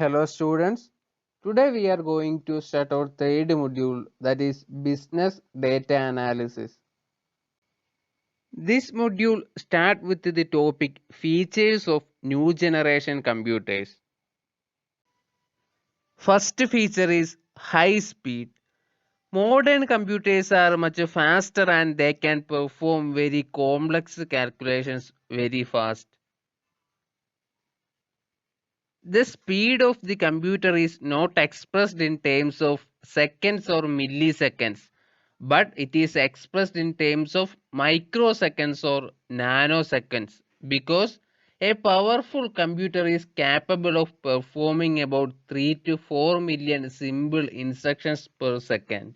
Hello students, today we are going to start our third module, that is business data analysis. This module starts with the topic features of new generation computers. First feature is high speed. Modern computers are much faster and they can perform very complex calculations very fast. The speed of the computer is not expressed in terms of seconds or milliseconds, but it is expressed in terms of microseconds or nanoseconds, because a powerful computer is capable of performing about 3 to 4 million simple instructions per second.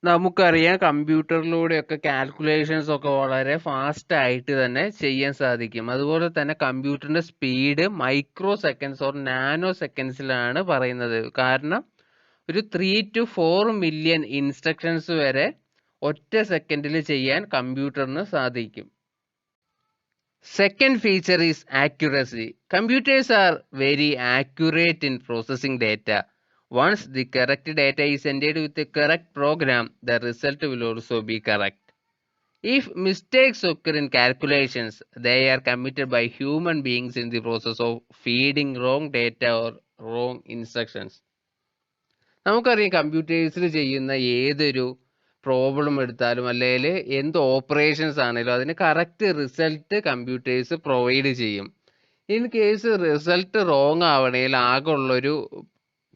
നമുക്കറിയാം കമ്പ്യൂട്ടറിലൂടെയൊക്കെ calculations ഒക്കെ വളരെ fast ആയിട്ട് തന്നെ ചെയ്യാൻ സാധിക്കും. അതുപോലെ തന്നെ കമ്പ്യൂട്ടറിന്റെ speed micro seconds or nano സെക്കൻഡ്സിലാണ് പറയുന്നത്. കാരണം ഒരു 3 to 4 മില്യൺ ഇൻസ്ട്രക്ഷൻസ് വരെ ഒറ്റ സെക്കൻഡിൽ ചെയ്യാൻ കമ്പ്യൂട്ടറിന് സാധിക്കും. Second feature is accuracy. Computers are very accurate in processing data. Once the correct data is entered with the correct program, the result will also be correct. If mistakes occur in calculations, they are committed by human beings in the process of feeding wrong data or wrong instructions. നമുക്കറിയാം കമ്പ്യൂട്ടേഴ്സിൽ ചെയ്യുന്ന ഏതൊരു problem എടുത്താലും അല്ലെങ്കിൽ എന്ത് operations ആണെങ്കിലും അതിന് correct result computers provide ചെയ്യും. In case result wrong ആവണേൽ ആകെ ഉള്ളൊരു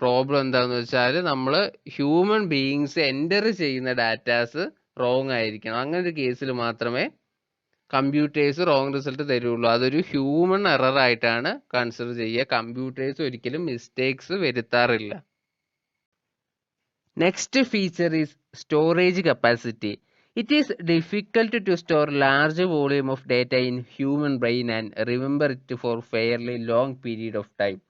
പ്രോബ്ലം എന്താണെന്ന് വെച്ചാൽ നമ്മൾ ഹ്യൂമൻ ബീയിങ്സ് എൻ്റർ ചെയ്യുന്ന ഡാറ്റാസ് റോങ് ആയിരിക്കണം. അങ്ങനെ ഒരു കേസിൽ മാത്രമേ കമ്പ്യൂട്ടേഴ്സ് റോങ് റിസൾട്ട് തരുള്ളൂ. അതൊരു ഹ്യൂമൻ എറർ ആയിട്ടാണ് കൺസിഡർ ചെയ്യുക. കമ്പ്യൂട്ടേഴ്സ് ഒരിക്കലും മിസ്റ്റേക്സ് വരുത്താറില്ല. Next feature is storage capacity. It is difficult to store large volume of data in human brain and remember it for fairly long period of time.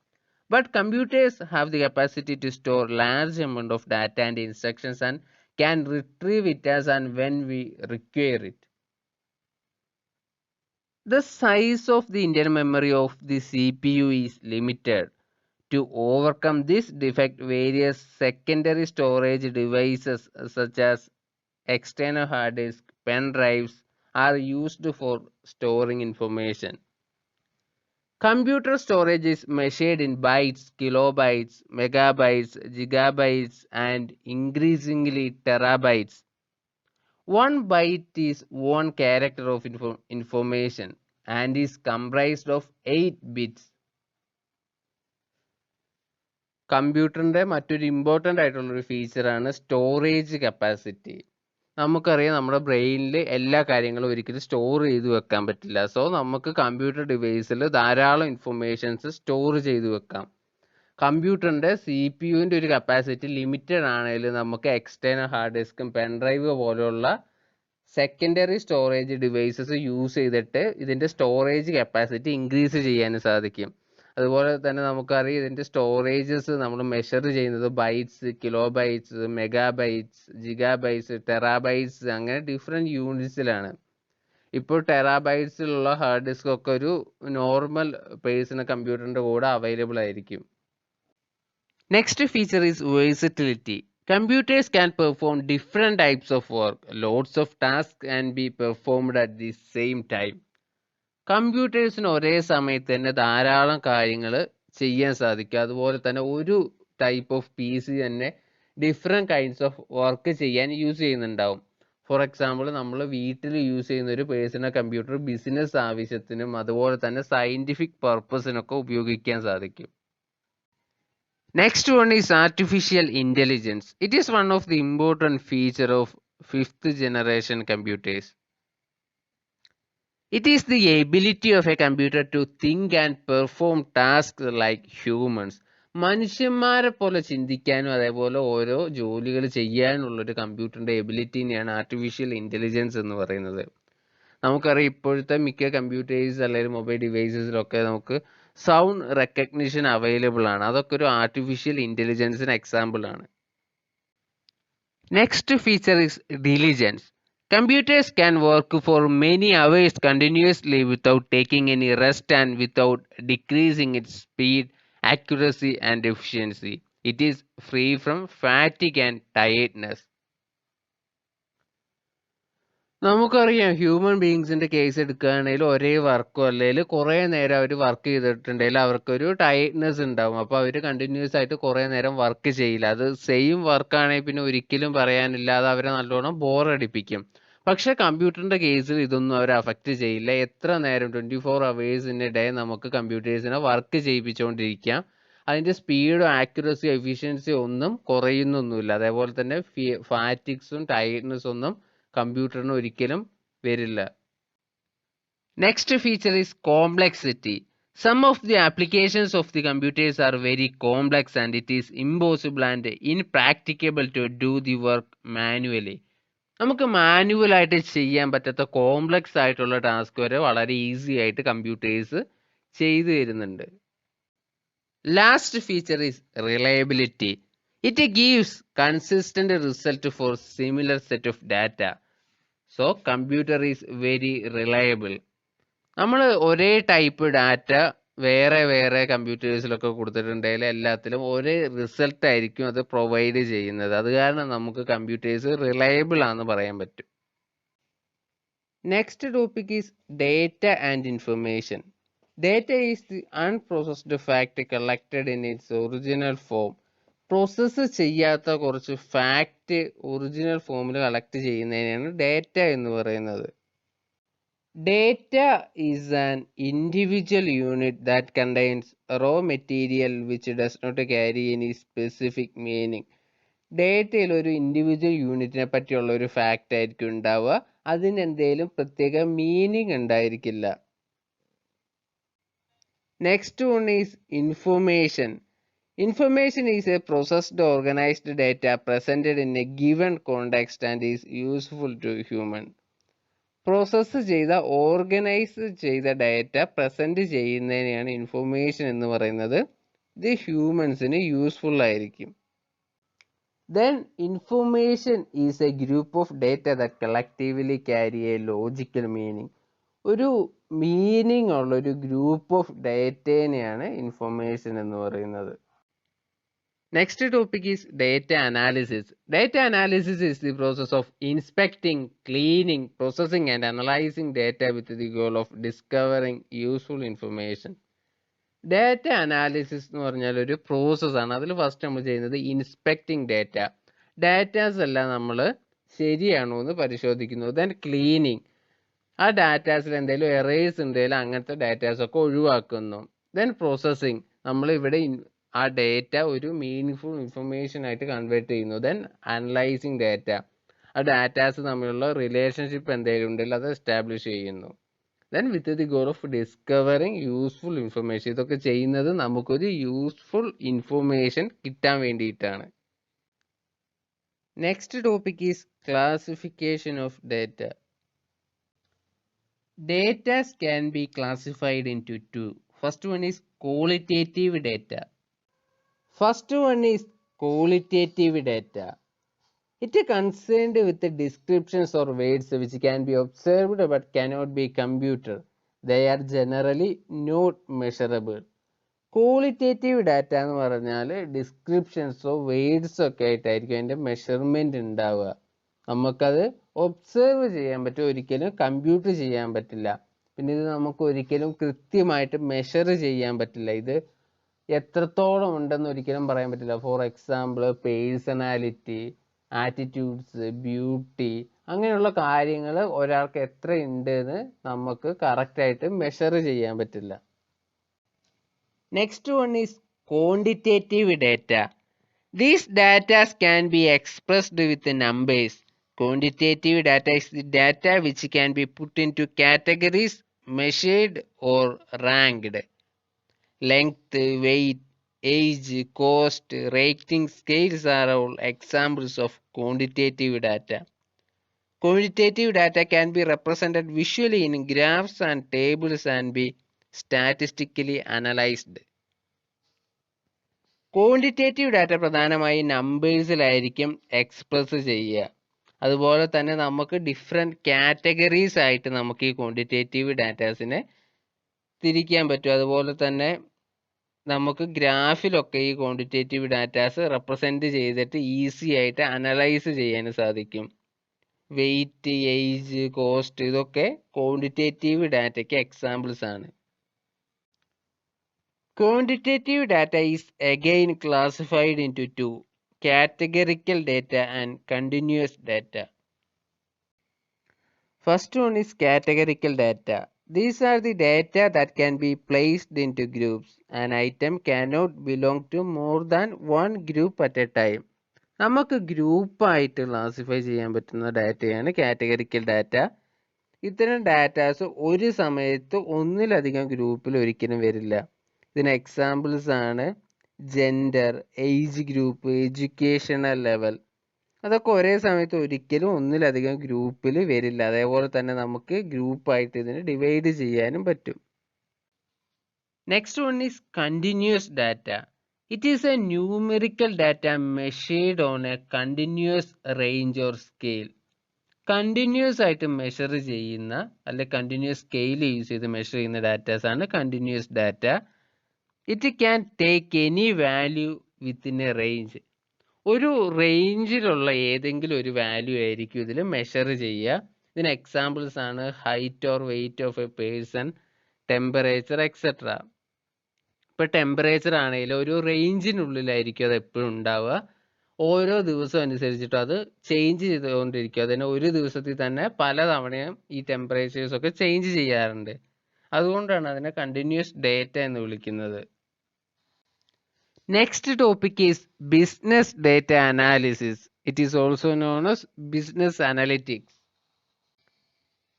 But computers have the capacity to store large amount of data and instructions and can retrieve it as and when we require it. The size of the internal memory of the CPU is limited. To overcome this defect, various secondary storage devices such as external hard disk, pen drives are used for storing information. Computer storage is measured in bytes, kilobytes, megabytes, gigabytes, and increasingly terabytes. One byte is one character of information and is comprised of 8 bits. കമ്പ്യൂട്ടറിൻ്റെ മറ്റൊരു important ആയിട്ടുള്ളൊരു ഫീച്ചറാണ് storage capacity. നമുക്കറിയാം നമ്മുടെ ബ്രെയിനിൽ എല്ലാ കാര്യങ്ങളും ഒരിക്കലും store ചെയ്ത് വെക്കാൻ പറ്റില്ല. സോ നമുക്ക് കമ്പ്യൂട്ടർ ഡിവൈസിൽ ധാരാളം ഇൻഫർമേഷൻസ് സ്റ്റോർ ചെയ്ത് വെക്കാം. കമ്പ്യൂട്ടറിൻ്റെ CPU-ൻ്റെ ഒരു കപ്പാസിറ്റി ലിമിറ്റഡ് ആണെങ്കിൽ നമുക്ക് എക്സ്റ്റേണൽ ഹാർഡ് ഡിസ്കും പെൻ ഡ്രൈവ് പോലെയുള്ള സെക്കൻഡറി സ്റ്റോറേജ് ഡിവൈസസ് യൂസ് ചെയ്തിട്ട് ഇതിൻ്റെ സ്റ്റോറേജ് കപ്പാസിറ്റി ഇൻക്രീസ് ചെയ്യാൻ സാധിക്കും. അതുപോലെ തന്നെ നമുക്കറിയാം ഇതിൻ്റെ സ്റ്റോറേജസ് നമ്മൾ മെഷർ ചെയ്യുന്നത് bytes, kilo bytes, megabytes, gigabytes, terabytes അങ്ങനെ ഡിഫറെൻറ്റ് യൂണിറ്റ്സിലാണ്. ഇപ്പോൾ ടെറാബൈറ്റ്സിലുള്ള ഹാർഡ് ഡിസ്ക് ഒക്കെ ഒരു നോർമൽ പേഴ്സണൽ കമ്പ്യൂട്ടറിൻ്റെ കൂടെ അവൈലബിൾ ആയിരിക്കും. Next feature is വേഴ്സറ്റിലിറ്റി. Computers can perform different types of work. Lots of tasks can be performed at the same time. കമ്പ്യൂട്ടേഴ്സിന് ഒരേ സമയത്ത് തന്നെ ധാരാളം കാര്യങ്ങൾ ചെയ്യാൻ സാധിക്കും. അതുപോലെ തന്നെ ഒരു ടൈപ്പ് ഓഫ് PC തന്നെ ഡിഫറെൻറ്റ് കൈൻഡ്സ് ഓഫ് വർക്ക് ചെയ്യാൻ യൂസ് ചെയ്യുന്നുണ്ടാവും. ഫോർ എക്സാമ്പിൾ നമ്മൾ വീട്ടിൽ യൂസ് ചെയ്യുന്ന ഒരു പേഴ്സണൽ കമ്പ്യൂട്ടർ ബിസിനസ് ആവശ്യത്തിനും അതുപോലെ തന്നെ സയൻറ്റിഫിക് പർപ്പസിനൊക്കെ ഉപയോഗിക്കാൻ സാധിക്കും. Next one is artificial intelligence. It is one of the important feature of 5th generation computers. It is the ability of a computer to think and perform tasks like humans. മനുഷ്യന്മാരെ പോലെ ചിന്തിക്കാനും അതേപോലെ ഓരോ ജോലികൾ ചെയ്യാനുള്ളൊരു കമ്പ്യൂട്ടറിൻ്റെ എബിലിറ്റിനെയാണ് ആർട്ടിഫിഷ്യൽ ഇൻ്റലിജൻസ് എന്ന് പറയുന്നത്. നമുക്കറിയാം ഇപ്പോഴത്തെ മിക്ക കമ്പ്യൂട്ടേഴ്സ് അല്ലെങ്കിൽ മൊബൈൽ ഡിവൈസസിലൊക്കെ നമുക്ക് സൗണ്ട് റെക്കഗ്നിഷൻ അവൈലബിൾ ആണ്. അതൊക്കെ ഒരു ആർട്ടിഫിഷ്യൽ ഇൻ്റലിജൻസിന് എക്സാമ്പിൾ ആണ്. Next feature is diligence. Computers can work for many hours continuously without taking any rest and without decreasing its speed, accuracy, and efficiency. It is free from fatigue and tiredness. നമുക്കറിയാം human ബീങ്സിന്റെ case എടുക്കുകയാണെങ്കിൽ ഒരേ വർക്കോ അല്ലെങ്കിൽ കുറേ നേരം അവർ work ചെയ്തിട്ടുണ്ടെങ്കിൽ അവർക്കൊരു tiredness ഉണ്ടാവും. അപ്പോൾ അവർ കണ്ടിന്യൂസ് ആയിട്ട് കുറേ നേരം വർക്ക് ചെയ്യില്ല. അത് സെയിം വർക്കാണെങ്കിൽ പിന്നെ ഒരിക്കലും പറയാനില്ല, അത് അവരെ നല്ലോണം ബോറടിപ്പിക്കും. പക്ഷെ കമ്പ്യൂട്ടറിന്റെ കേസിൽ ഇതൊന്നും അവരെ അഫക്റ്റ് ചെയ്യില്ല. എത്ര നേരം 24 hours ഇൻ എ ഡേ നമുക്ക് കമ്പ്യൂട്ടേഴ്സിനെ വർക്ക് ചെയ്യിപ്പിച്ചുകൊണ്ടിരിക്കാം. അതിന്റെ സ്പീഡും ആക്യുറസിയും എഫിഷ്യൻസിയും ഒന്നും കുറയുന്നൊന്നുമില്ല. അതേപോലെ തന്നെ ഫാറ്റിക്സും ടയർഡ്നെസ്സും ഒന്നും കമ്പ്യൂട്ടറിന് ഒരിക്കലും വരില്ല. Next feature is complexity. Some of the applications of the computers are very complex and it is impossible and impracticable to do the work manually. നമുക്ക് മാനുവലായിട്ട് ചെയ്യാൻ പറ്റാത്ത കോംപ്ലക്സ് ആയിട്ടുള്ള ടാസ്ക് വരെ വളരെ ഈസി ആയിട്ട് കമ്പ്യൂട്ടേഴ്സ് ചെയ്തു തരുന്നുണ്ട്. Last feature is reliability. It gives consistent result for similar set of data. So computer is very reliable. നമ്മൾ ഒരേ ടൈപ്പ് ഡാറ്റ വേറെ വേറെ കമ്പ്യൂട്ടേഴ്സിലൊക്കെ കൊടുത്തിട്ടുണ്ടെങ്കിൽ എല്ലാത്തിലും ഒരേ റിസൾട്ട് ആയിരിക്കും അത് പ്രൊവൈഡ് ചെയ്യുന്നത്. അത് കാരണം നമുക്ക് കമ്പ്യൂട്ടേഴ്സ് റിലയബിൾ ആണെന്ന് പറയാൻ പറ്റും. Next topic is data and information. Data is the unprocessed fact collected in its original form. Process ചെയ്യാത്ത കുറച്ച് ഫാക്റ്റ് ഒറിജിനൽ ഫോമിൽ കളക്ട് ചെയ്യുന്നതിനാണ് ഡേറ്റ എന്ന് പറയുന്നത്. Data is an individual unit that contains raw material which does not carry any specific meaning. ഡേറ്റയിൽ ഒരു individual യൂണിറ്റിനെ പറ്റിയുള്ള ഒരു fact ആയിരിക്കും ഉണ്ടാവുക, അതിന് എന്തെങ്കിലും പ്രത്യേക മീനിങ് ഉണ്ടായിരിക്കില്ല. Next one is information. Information is a processed organized data presented in a given context and is useful to human. Process ചെയ്ത ഓർഗനൈസ് ചെയ്ത ഡാറ്റ പ്രസന്റ് ചെയ്യുന്നതിനെയാണ് ഇൻഫർമേഷൻ എന്ന് പറയുന്നത്. ഇത് ഹ്യൂമൻസിന് യൂസ്ഫുൾ ആയിരിക്കും. Then information is A group of data that collectively carry A logical meaning. ഒരു meaning ഉള്ള ഒരു group of ഡാറ്റേനെയാണ് information എന്ന് പറയുന്നത്. Next topic is data analysis. Data analysis is the process of inspecting, cleaning, processing and analyzing data with the goal of discovering useful information. Data analysis എന്ന് പറഞ്ഞാൽ ഒരു പ്രോസസ്സാണ്. അതിൽ ഫസ്റ്റ് നമ്മൾ ചെയ്യുന്നത് ഇൻസ്പെക്ടിങ് ഡാറ്റ. ഡാറ്റാസ് എല്ലാം നമ്മൾ ശരിയാണോ എന്ന് പരിശോധിക്കുന്നു. ദെൻ ക്ലീനിങ്, ആ ഡാറ്റാസിൽ എന്തെങ്കിലും എറേഴ്സ് ഉണ്ടെങ്കിൽ അങ്ങനത്തെ ഡാറ്റാസ് ഒക്കെ ഒഴിവാക്കുന്നു. ദെൻ പ്രോസസ്സിങ്, നമ്മൾ ഇവിടെ ആ ഡേറ്റ ഒരു മീനിങ്ഫുൾ ഇൻഫർമേഷൻ ആയിട്ട് കൺവേർട്ട് ചെയ്യുന്നു. ദെൻ അനലൈസിങ് ഡാറ്റ, ആ ഡാറ്റാസ് തമ്മിലുള്ള റിലേഷൻഷിപ്പ് എന്തെങ്കിലും ഉണ്ടെങ്കിൽ അത് എസ്റ്റാബ്ലിഷ് ചെയ്യുന്നു. Then with the goal of discovering useful information. ഇതൊക്കെ ചെയ്യുന്നത് നമുക്കൊരു യൂസ്ഫുൾ ഇൻഫർമേഷൻ കിട്ടാൻ വേണ്ടിയിട്ടാണ്. Next topic is classification of data. Datas can be classified into two. First one is qualitative data. It is concerned with the descriptions or words which can be observed but cannot be computed. They are generally not measurable. Qualitative data എന്ന് പറഞ്ഞാൽ ഡിസ്ക്രിപ്ഷൻസോ വേർഡ്സോ ഒക്കെ ആയിട്ടായിരിക്കും അതിൻ്റെ measurement ഉണ്ടാവുക. നമുക്കത് observe ചെയ്യാൻ പറ്റും, ഒരിക്കലും കമ്പ്യൂട്ട് ചെയ്യാൻ പറ്റില്ല. പിന്നെ ഇത് നമുക്ക് ഒരിക്കലും കൃത്യമായിട്ട് മെഷർ ചെയ്യാൻ പറ്റില്ല. ഇത് എത്രത്തോളം ഉണ്ടെന്ന് ഒരിക്കലും പറയാൻ പറ്റില്ല. For example personality, attitudes, beauty, അങ്ങനെയുള്ള കാര്യങ്ങൾ ഒരാൾക്ക് എത്ര ഉണ്ട് എന്ന് നമുക്ക് കറക്റ്റായിട്ട് മെഷർ ചെയ്യാൻ പറ്റില്ല. Next one is quantitative data. These data can be expressed with numbers. Quantitative data is the data which can be put into categories, measured or ranked. Length, weight, age, cost, rating scales are all examples of quantitative data. Quantitative data can be represented visually in graphs and tables and be statistically analyzed. Quantitative data പ്രധാനമായും നമ്പേഴ്സിലായിരിക്കും express ചെയ്യുക. അതുപോലെ തന്നെ നമുക്ക് different categories ആയിട്ട് നമുക്ക് ഈ quantitative ഡാറ്റാസിനെ തിരിക്കാൻ പറ്റും. അതുപോലെ തന്നെ നമുക്ക് ഗ്രാഫിലൊക്കെ ഈ ക്വാണ്ടിറ്റേറ്റീവ് ഡാറ്റാസ് റെപ്രസെൻറ്റ് ചെയ്തിട്ട് ഈസി ആയിട്ട് അനലൈസ് ചെയ്യാൻ സാധിക്കും. വെയിറ്റ്, ഏജ്, കോസ്റ്റ് ഇതൊക്കെ ക്വാണ്ടിറ്റേറ്റീവ് ഡാറ്റയ്ക്ക് എക്സാമ്പിൾസ് ആണ്. Quantitative data is again classified into two: categorical data and continuous data. First one is categorical data. These are the data that can be placed into groups. An item cannot belong to more than one group at a time. നമുക്ക് ഗ്രൂപ്പായിട്ട് classify ചെയ്യാൻ പറ്റുന്ന ഡാറ്റയാണ് categorical data. ഇത്തരം datas ഒരു സമയത്ത് ഒന്നിലധികം ഗ്രൂപ്പിൽ ഒരിക്കലും വരില്ല. ഇതിന് എക്സാമ്പിൾസ് ആണ് gender, age group, educational level. അതൊക്കെ ഒരേ സമയത്ത് ഒരിക്കലും ഒന്നിലധികം ഗ്രൂപ്പിൽ വരില്ല. അതേപോലെ തന്നെ നമുക്ക് ഗ്രൂപ്പായിട്ട് ഇതിനെ ഡിവൈഡ് ചെയ്യാനും പറ്റും. Next one is continuous data. It is A numerical data measured on A continuous range or scale. Continuous ആയിട്ട് മെഷർ ചെയ്യുന്ന അല്ലെ കണ്ടിന്യൂസ് സ്കെയിൽ യൂസ് ചെയ്ത് മെഷർ ചെയ്യുന്ന ഡാറ്റാസ് ആണ് continuous data. It can take any value within A range. ഒരു റേഞ്ചിലുള്ള ഏതെങ്കിലും ഒരു value ആയിരിക്കും ഇതിൽ മെഷർ ചെയ്യുക. ഇതിന് എക്സാമ്പിൾസ് ആണ് height or weight of A person, temperature etcetera. ഇപ്പോൾ ടെമ്പറേച്ചർ ആണെങ്കിലും ഒരു റേഞ്ചിനുള്ളിലായിരിക്കും അത് എപ്പോഴും ഉണ്ടാവുക. ഓരോ ദിവസം അനുസരിച്ചിട്ട് അത് ചേഞ്ച് ചെയ്തുകൊണ്ടിരിക്കും. അതിന് ഒരു ദിവസത്തിൽ തന്നെ പല തവണയും ഈ ടെമ്പറേച്ചേഴ്സ് ഒക്കെ ചേഞ്ച് ചെയ്യാറുണ്ട്. അതുകൊണ്ടാണ് അതിനെ കണ്ടിന്യൂസ് ഡേറ്റ എന്ന് വിളിക്കുന്നത്. Next topic is business data analysis. It is also known as business analytics.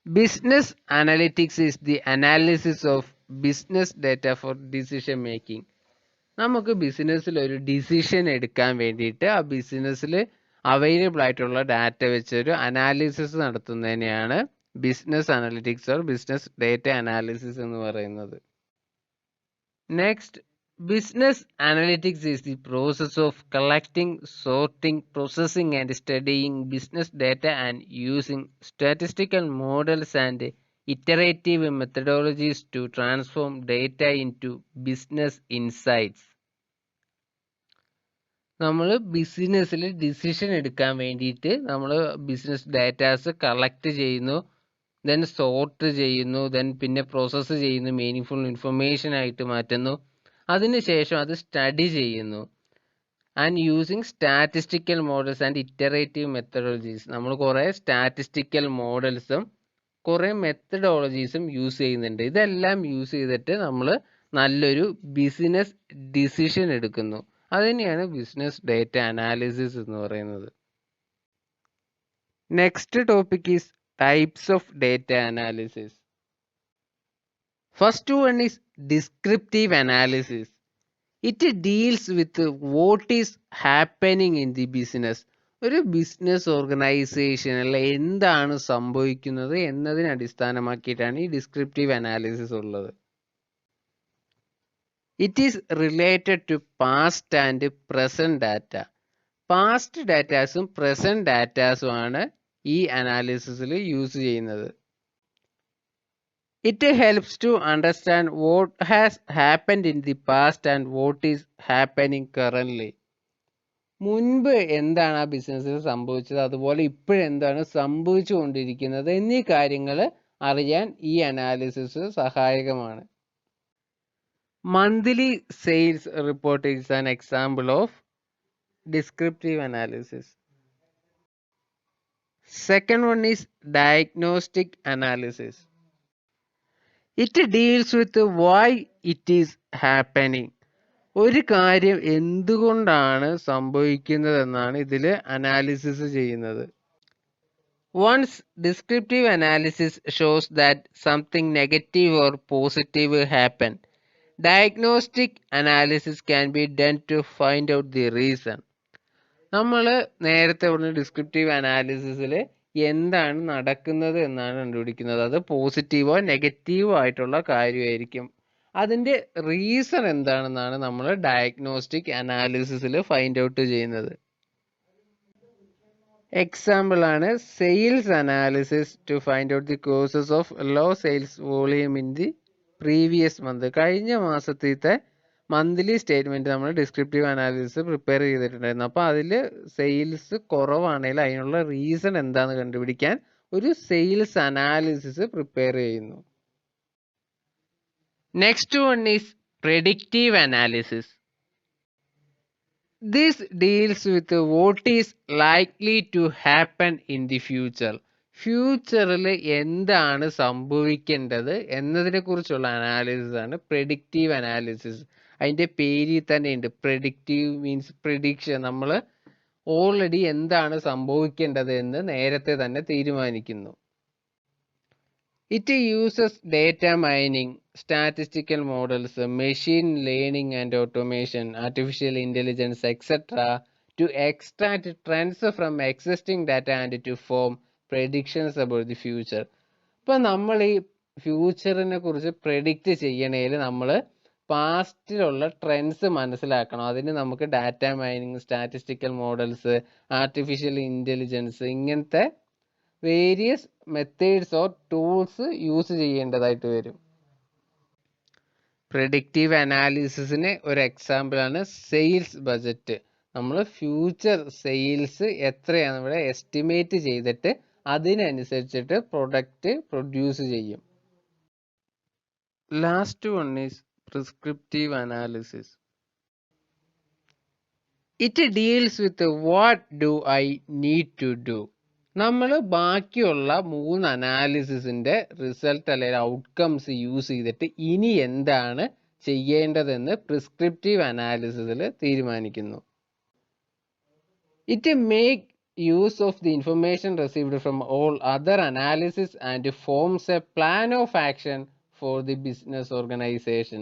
Business analytics is the analysis of business data four decision making. നമുക്ക് ബിസിനസ്സിൽ ഒരു ഡിസിഷൻ എടുക്കാൻ വേണ്ടിയിട്ട് ആ ബിസിനസ്സിൽ അവൈലബിൾ ആയിട്ടുള്ള ഡാറ്റ വെച്ചൊരു അനാലിസിസ് നടത്തുന്നതിനെയാണ് business analytics or business data analysis എന്ന് പറയുന്നത്. Next, business analytics is the process of collecting, sorting, processing and studying business data and using statistical models and iterative methodologies to transform data into business insights. നമ്മൾ ബിസിനസ്സിൽ decision എടുക്കാൻ വേണ്ടിയിട്ട് നമ്മൾ business datas collect ചെയ്യുന്നു, then sort ചെയ്യുന്നു, then പിന്നെ process ചെയ്യുന്നു, meaningful information ആയിട്ട് മാറ്റുന്നു, അതിനുശേഷം അത് സ്റ്റഡി ചെയ്യുന്നു. And using statistical models and iterative methodologies. നമ്മൾ കുറേ സ്റ്റാറ്റിസ്റ്റിക്കൽ മോഡൽസും കുറേ മെത്തഡോളജീസും യൂസ് ചെയ്യുന്നുണ്ട്. ഇതെല്ലാം യൂസ് ചെയ്തിട്ട് നമ്മൾ നല്ലൊരു ബിസിനസ് ഡിസിഷൻ എടുക്കുന്നു. അതുതന്നെയാണ് ബിസിനസ് ഡേറ്റ അനാലിസിസ് എന്ന് പറയുന്നത്. Next topic is types of data analysis. First one is descriptive analysis. It deals with what is happening in the business. ഒരു ബിസിനസ് ഓർഗനൈസേഷനിൽ എന്താണ് സംഭവിക്കുന്നത് എന്നതിനെ അടിസ്ഥാനമാക്കിയിട്ടാണ് ഈ ഡിസ്ക്രിപ്റ്റീവ് അനാലിസിസ് ഉള്ളത്. It is related to past and present data. Past ഡാറ്റാസും present ഡാറ്റാസും ആണ് ഈ അനാലിസിസിൽ യൂസ് ചെയ്യുന്നത്. It helps to understand what has happened in the past and what is happening currently. മുൻപ് എന്താണ് ആ ബിസിനസ്സിൽ സംഭവിച്ചത്, അതുപോലെ ഇപ്പോഴെന്താണ് സംഭവിച്ചു കൊണ്ടിരിക്കുന്നത് എന്നീ കാര്യങ്ങൾ അറിയാൻ ഈ അനാലിസിസ് സഹായകമാണ്. Monthly sales report is an example of descriptive analysis. Second one is diagnostic analysis. It deals with why it is happening. ഒരു കാര്യം എന്തുകൊണ്ടാണ് സംഭവിക്കുന്നതെന്നാണ് ഇതിൽ അനാലിസിസ് ചെയ്യുന്നത്. Once descriptive analysis shows that something negative or positive happen, diagnostic analysis can be done to find out the reason. നമ്മൾ നേരത്തെ പറഞ്ഞ descriptive അനാലിസിസിൽ എന്താണ് നടക്കുന്നത് എന്നാണ് കണ്ടുപിടിക്കുന്നത്. അത് പോസിറ്റീവോ നെഗറ്റീവോ ആയിട്ടുള്ള കാര്യമായിരിക്കും. അതിൻ്റെ റീസൺ എന്താണെന്നാണ് നമ്മൾ ഡയഗ്നോസ്റ്റിക് അനാലിസിസിൽ ഫൈൻഡ് ഔട്ട് ചെയ്യുന്നത്. എക്സാമ്പിൾ ആണ് sales analysis to find out the causes of low sales volume in the previous month. കഴിഞ്ഞ മാസത്തെ മന്ത്ലി സ്റ്റേറ്റ്മെന്റ് നമ്മൾ ഡിസ്ക്രിപ്റ്റീവ് അനാലിസിസ് പ്രിപ്പയർ ചെയ്തിട്ടുണ്ടായിരുന്നു. അപ്പോൾ അതിൽ സെയിൽസ് കുറവാണെങ്കിൽ അതിനുള്ള റീസൺ എന്താണെന്ന് കണ്ടുപിടിക്കാൻ ഒരു സെയിൽസ് അനാലിസിസ് പ്രിപ്പയർ ചെയ്യുന്നു. Next one is predictive analysis. This deals with what is likely to happen in the future. ഫ്യൂച്ചറിൽ എന്താണ് സംഭവിക്കേണ്ടത് എന്നതിനെ കുറിച്ചുള്ള അനാലിസിസ് ആണ് പ്രെഡിക്റ്റീവ് അനാലിസിസ്. അതിൻ്റെ പേരിൽ തന്നെ ഉണ്ട്, പ്രെഡിക്റ്റീവ് മീൻസ് പ്രിഡിക്ഷൻ. നമ്മൾ ഓൾറെഡി എന്താണ് സംഭവിക്കേണ്ടത് എന്ന് നേരത്തെ തന്നെ തീരുമാനിക്കുന്നു. It uses data mining, statistical models, machine learning and automation, artificial intelligence, etc. to extract trends from existing data and to form predictions about the future. ഇപ്പോൾ നമ്മൾ ഈ ഫ്യൂച്ചറിനെ കുറിച്ച് പ്രെഡിക്റ്റ് ചെയ്യണേൽ നമ്മൾ പാസ്റ്റിലുള്ള ട്രെൻഡ്സ് മനസ്സിലാക്കണം. അതിന് നമുക്ക് data mining, statistical models, artificial intelligence ഇങ്ങനത്തെ various methods or tools use ചെയ്യേണ്ടതായിട്ട് വരും. പ്രെഡിക്റ്റീവ് അനാലിസിസിന് ഒരു എക്സാമ്പിളാണ് സെയിൽസ് ബജറ്റ്. നമ്മൾ ഫ്യൂച്ചർ സെയിൽസ് എത്രയാണ് ഇവിടെ എസ്റ്റിമേറ്റ് ചെയ്തിട്ട് അതിനനുസരിച്ചിട്ട് പ്രൊഡക്റ്റ് പ്രൊഡ്യൂസ് ചെയ്യും. Last one is prescriptive analysis. It deals with what do I need to do. നമ്മൾ ബാക്കിയുള്ള 3 അനാലിസിസിൻ്റെ റിസൾട്ട് അല്ലെങ്കിൽ ഔട്ട്കംസ് യൂസ് ചെയ്തിട്ട് ഇനി എന്താണ് ചെയ്യേണ്ടതെന്ന് പ്രിസ്ക്രിപ്റ്റീവ് അനാലിസിസിൽ തീരുമാനിക്കുന്നു. It make use of the information received from all other analysis and forms A plan of action for the business organisation.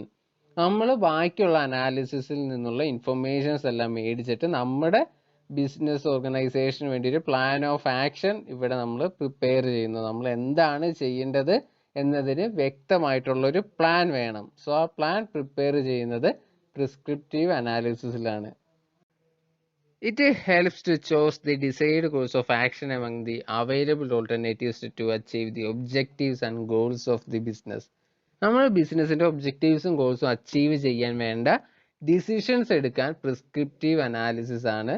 നമ്മൾ ബാക്കിയുള്ള അനാലിസിസിൽ നിന്നുള്ള ഇൻഫർമേഷൻസ് എല്ലാം മേടിച്ചിട്ട് നമ്മുടെ ബിസിനസ് ഓർഗനൈസേഷന് വേണ്ടി ഒരു പ്ലാൻ ഓഫ് ആക്ഷൻ ഇവിടെ നമ്മൾ പ്രിപ്പയർ ചെയ്യുന്നു. നമ്മൾ എന്താണ് ചെയ്യേണ്ടത് എന്നതിന് വ്യക്തമായിട്ടുള്ളൊരു പ്ലാൻ വേണം. സോ ആ പ്ലാൻ പ്രിപ്പയർ ചെയ്യുന്നത് പ്രിസ്ക്രിപ്റ്റീവ് അനാലിസിസിലാണ്. It helps to chose the decide course of action among the available alternatives to achieve the objectives and goals of the business. നമ്മൾ ബിസിനസിൻ്റെ ഒബ്ജക്റ്റീവ്സും ഗോൾസും അച്ചീവ് ചെയ്യാൻ വേണ്ട ഡിസിഷൻസ് എടുക്കാൻ പ്രിസ്ക്രിപ്റ്റീവ് അനാലിസിസ് ആണ്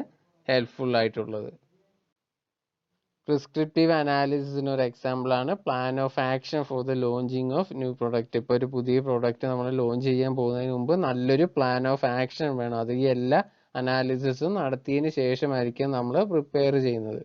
ഹെൽപ്ഫുൾ ആയിട്ടുള്ളത്. പ്രിസ്ക്രിപ്റ്റീവ് അനാലിസിസിന് ഒരു എക്സാമ്പിളാണ് plan of action for the launching of new product. ഇപ്പോൾ ഒരു പുതിയ പ്രോഡക്റ്റ് നമ്മൾ ലോഞ്ച് ചെയ്യാൻ പോകുന്നതിന് മുമ്പ് നല്ലൊരു പ്ലാൻ ഓഫ് ആക്ഷൻ വേണം. അത് ഈ എല്ലാ അനാലിസിസും നടത്തിയതിന് ശേഷമായിരിക്കും നമ്മൾ പ്രിപ്പയർ ചെയ്യുന്നത്.